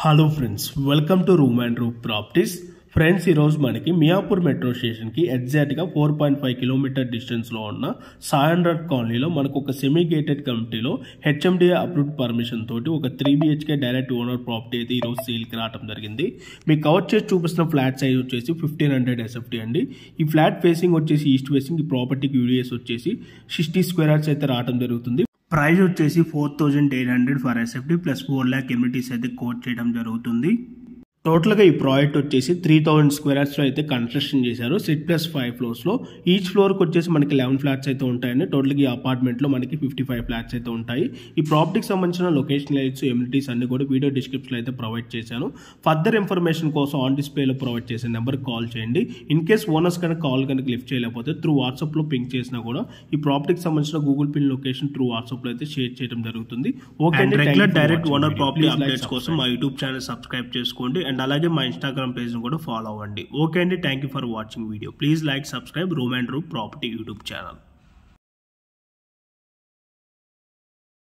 Hello friends, welcome to room and Roop properties. Friends, ఈరోజు మనకి Miyapur metro స్టేషన్కి ఎగ్జాక్ట్గా 4.5 కిలోమీటర్ డిస్టెన్స్లో ఉన్న సాయండ్రడ్ కాలనీలో మనకు ఒక సెమీ గేటెడ్ కమిటీలో హెచ్ఎండిఏ అప్రూవ్డ్ పర్మిషన్ తోటి ఒక 3 BHK డైరెక్ట్ ఓనర్ ప్రాపర్టీ అయితే ఈరోజు సేల్కి రావడం జరిగింది. మీకు కవర్ చేసి చూపిస్తున్న ఫ్లాట్ సైజ్ వచ్చేసి 1500 SFT అండి. ఈ ఫ్లాట్ ఫేసింగ్ వచ్చేసి ఈస్ట్ ఫేసింగ్. ఈ ప్రాపర్టీకి యూడిఎస్ వచ్చేసి 60 స్క్వేర్ యార్డ్స్ అయితే రావడం జరుగుతుంది. ప్రైస్ వచ్చేసి 4800 for SFT plus 4 lakh amenities అయితే కోట్ చేయడం జరుగుతుంది. టోటల్గా ఈ ప్రాజెక్ట్ వచ్చేసి 3000 స్క్వేర్ యార్డ్స్లో అయితే కన్స్ట్రక్షన్ చేశారు. 6+5 ఫ్లోర్స్లో. ఈచ్ ఫ్లోర్కి వచ్చేసి మనకి 11 ఫ్లాట్స్ అయితే ఉంటాయండి. టోటల్గా ఈ అపార్ట్మెంట్లో మనకి 55 ఫ్లాట్స్ అయితే ఉంటాయి. ఈ ప్రాపర్టీకి సంబంధించిన లొకేషన్ లైట్స్, ఎమ్యూనిటీస్ అన్ని కూడా వీడియో డిస్క్రిప్షన్లో అయితే ప్రొవైడ్ చేశాను. ఫర్దర్ ఇన్ఫర్మేషన్ కోసం ఆన్ డిస్ప్లేలో ప్రొవైడ్ చేసే నెంబర్కి కాల్ చేయండి. ఇన్ కేస్ ఓనర్స్ కనుక కాల్ కనుక లిఫ్ట్ చేయలేకపోతే త్రూ వాట్సాప్లో పింక్ చేసినా కూడా ఈ ప్రాపర్టీకి సంబంధించిన గూగుల్ పిన్ లొకేషన్ త్రూ వాట్సాప్లో అయితే షేర్ చేయడం జరుగుతుంది. ఓకే అండి, regular direct owner property updates కోసం మా యూట్యూబ్ ఛానల్ సబ్స్క్రైబ్ చేసుకోండి అండ్ అలాగే మా ఇన్స్టాగ్రామ్ పేజ్ను కూడా ఫాలో అవ్వండి. ఓకే అండి, thank you for watching video. Please like, subscribe room and Roop property YouTube channel.